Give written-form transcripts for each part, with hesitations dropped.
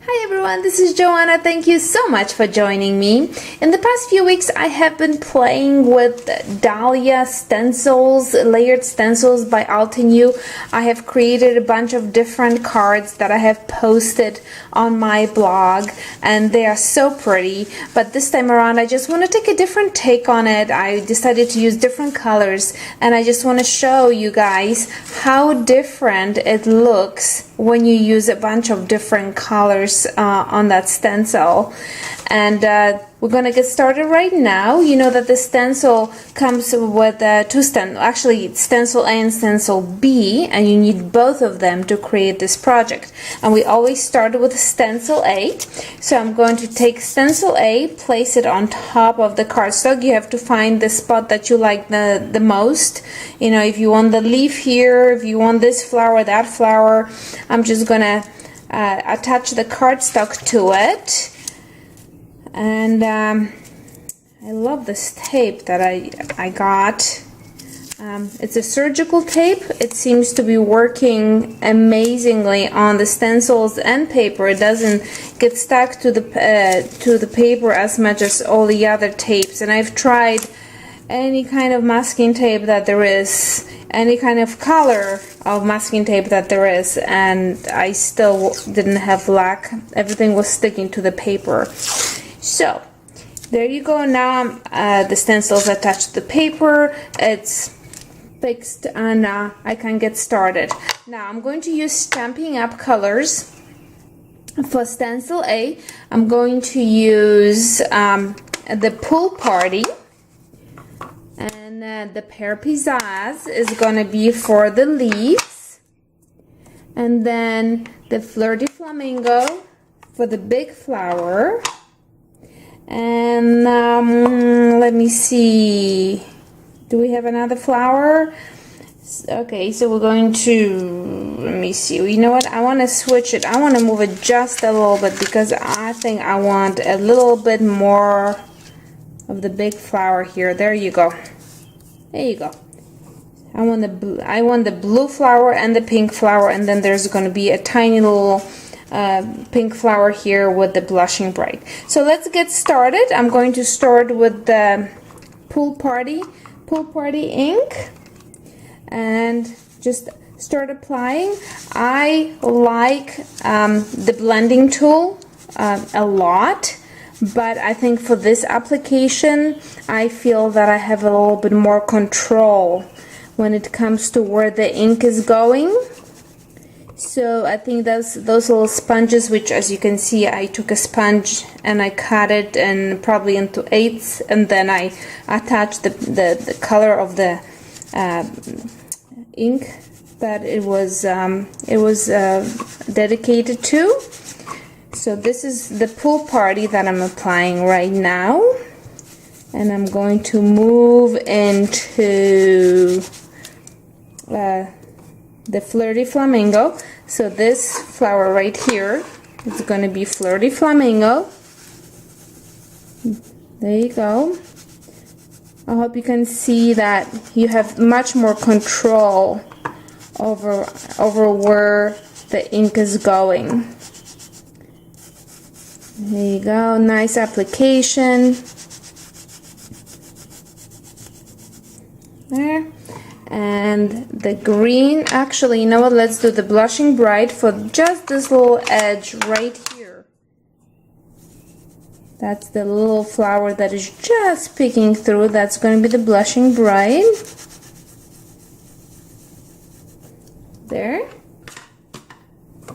Hi everyone, this is Joanna. Thank you so much for joining me. In the past few weeks, I have been playing with Dahlia stencils, layered stencils by Altenew. I have created a bunch of different cards that I have posted on my blog, and they are so pretty. But this time around, I just want to take a different take on it. I decided to use different colors, and I just want to show you guys how different it looks when you use a bunch of different colors on that stencil. And we're gonna get started right now. You know that the stencil comes with two stencils, actually Stencil A and Stencil B, and you need both of them to create this project. And we always start with Stencil A. So I'm going to take Stencil A, place it on top of the cardstock. You have to find the spot that you like the most. You know, if you want the leaf here, if you want this flower, that flower. I'm just gonna attach the cardstock to it. And I love this tape that I got. It's a surgical tape. It seems to be working amazingly on the stencils and paper. It doesn't get stuck to the paper as much as all the other tapes. And I've tried any kind of masking tape that there is, any kind of color of masking tape that there is, and I still didn't have luck. Everything was sticking to the paper. So there you go. Now the stencil's attached to the paper. It's fixed, and I can get started. Now I'm going to use Stampin' Up colors. For Stencil A, I'm going to use the Pool Party, and the Pear Pizzazz is going to be for the leaves, and then the Flirty Flamingo for the big flower. And let me see, do we have another flower? Okay, so we're going to, let me see, you know what, I want to switch it. I want to move it just a little bit because I think I want a little bit more of the big flower here. There you go. There you go. I want the blue flower and the pink flower, and then there's going to be a tiny little pink flower here with the Blushing Bright. So let's get started. I'm going to start with the Pool Party ink and just start applying. I like the blending tool a lot, but I think for this application I feel that I have a little bit more control when it comes to where the ink is going. So I think those little sponges, which as you can see, I took a sponge and I cut it and probably into eighths, and then I attached the color of the ink that it was dedicated to. So this is the Pool Party that I'm applying right now, and I'm going to move into the Flirty Flamingo. So this flower right here is going to be Flirty Flamingo. There you go. I hope you can see that you have much more control over where the ink is going. There you go. Nice application. There. And the green, actually, you know what, let's do the Blushing Bright for just this little edge right here. That's the little flower that is just peeking through. That's going to be the Blushing Bright. There.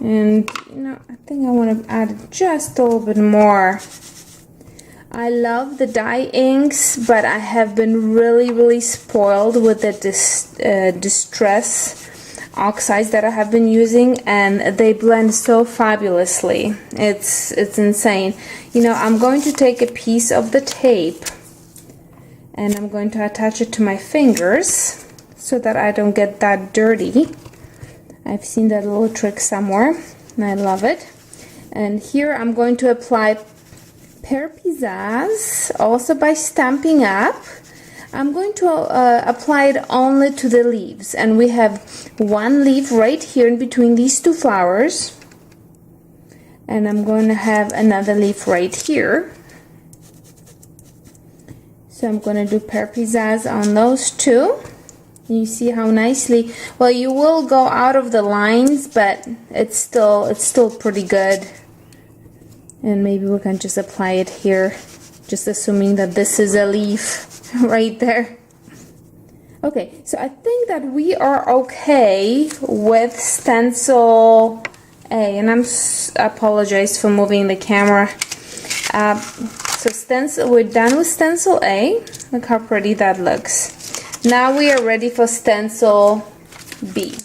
And, you know, I think I want to add just a little bit more. I love the dye inks, but I have been really spoiled with the Distress oxides that I have been using, and they blend so fabulously. It's insane. You know, I'm going to take a piece of the tape and I'm going to attach it to my fingers so that I don't get that dirty. I've seen that little trick somewhere and I love it. And here I'm going to apply Pear Pizzazz, also by Stampin' Up. I'm going to apply it only to the leaves, and we have one leaf right here in between these two flowers, And I'm going to have another leaf right here. So I'm going to do Pear Pizzazz on those two. You see how nicely, well, you will go out of the lines, but it's still pretty good. And maybe we can just apply it here, just assuming that this is a leaf right there. Okay, so I think that we are okay with Stencil A, and I apologize for moving the camera. So stencil, we're done with Stencil A. Look how pretty that looks. Now we are ready for Stencil B.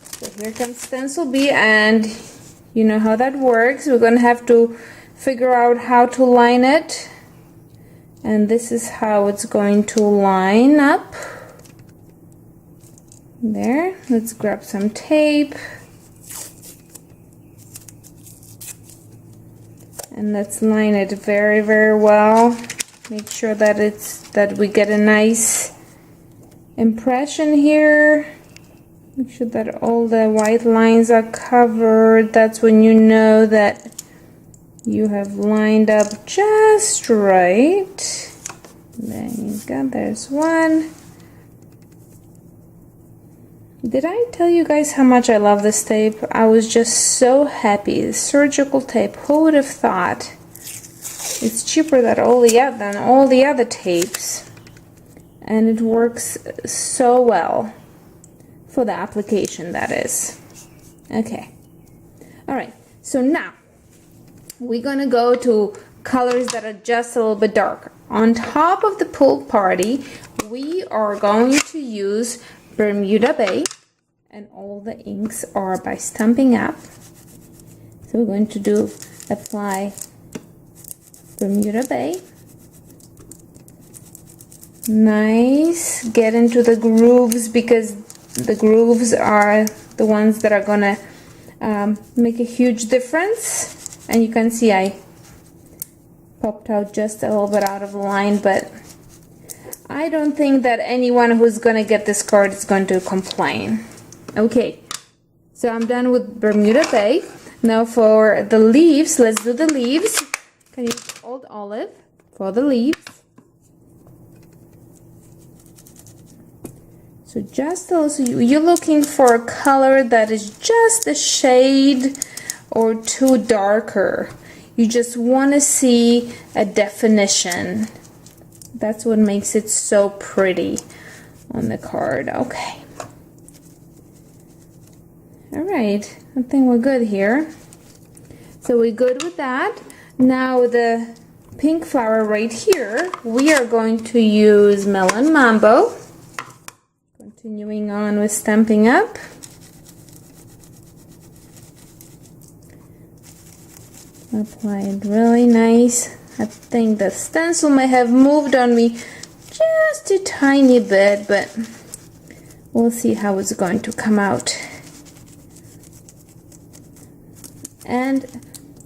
So here comes Stencil B, and you know how that works. We're going to have to figure out how to line it. And this is how it's going to line up. There. Let's grab some tape. And let's line it very, very well. Make sure that we get a nice impression here. Make sure that all the white lines are covered. That's when you know that you have lined up just right. There you go, there's one. Did I tell you guys how much I love this tape? I was just so happy. The surgical tape, who would have thought? It's cheaper than all the other tapes, and it works so well for the application, that is. Okay. All right. So now we're gonna go to colors that are just a little bit darker. On top of the pool party, we are going to use Bermuda Bay, and all the inks are by Stampin' Up. So we're going to apply Bermuda Bay. Nice. Get into the grooves, because the grooves are the ones that are gonna make a huge difference. And you can see I popped out just a little bit out of the line, but I don't think that anyone who's gonna get this card is going to complain. Okay, so I'm done with Bermuda Bay. Now for the leaves, let's do the leaves. Can you use Old Olive for the leaves? So just also, you're looking for a color that is just a shade or two darker. You just want to see a definition. That's what makes it so pretty on the card. Okay. All right, I think we're good here. So we're good with that. Now the pink flower right here, we are going to use Melon Mambo. Continuing on with Stampin' Up. Apply it really nice. I think the stencil may have moved on me just a tiny bit, but we'll see how it's going to come out. And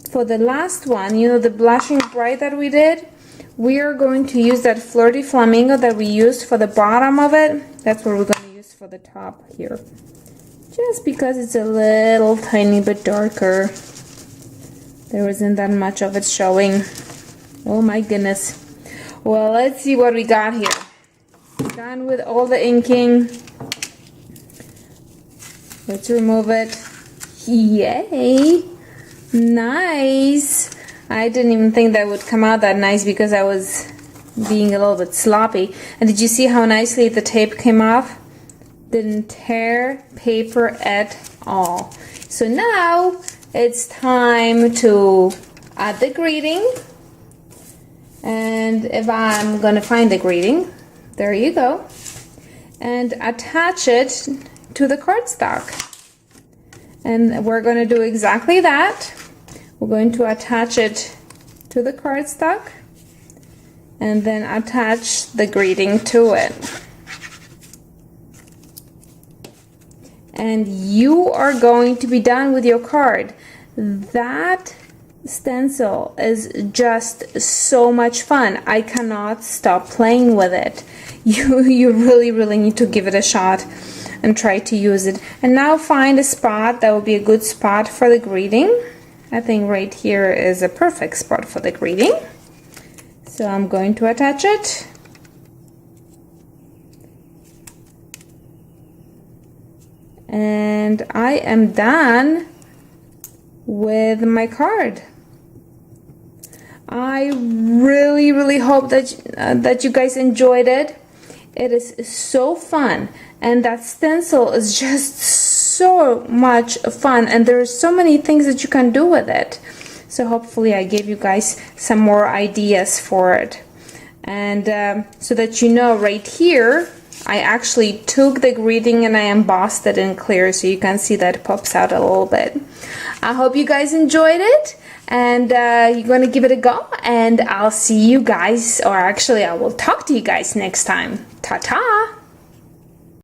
for the last one, you know, the blushing bright that we did, we are going to use that Flirty Flamingo that we used for the bottom of it. That's what we're going to use for the top here. Just because it's a little tiny bit darker. There isn't that much of it showing. Oh my goodness. Well, let's see what we got here. Done with all the inking. Let's remove it. Yay! Nice! I didn't even think that would come out that nice because I was being a little bit sloppy. And did you see how nicely the tape came off? Didn't tear paper at all. So now it's time to add the greeting. And if I'm gonna find the greeting, there you go. And attach it to the cardstock. And we're gonna do exactly that. We're going to attach it to the cardstock and then attach the greeting to it. And you are going to be done with your card. That stencil is just so much fun. I cannot stop playing with it. You really need to give it a shot. and try to use it. And now find a spot that will be a good spot for the greeting. I think right here is a perfect spot for the greeting. So I'm going to attach it. And I am done with my card. I really hope that you guys enjoyed it. It is so fun, and that stencil is just so much fun, and there are so many things that you can do with it. So hopefully I gave you guys some more ideas for it. And so that you know, right here I actually took the greeting and I embossed it in clear, so you can see that it pops out a little bit. I hope you guys enjoyed it, and you're gonna give it a go, and I'll see you guys, or actually I will talk to you guys next time. Ta-ta!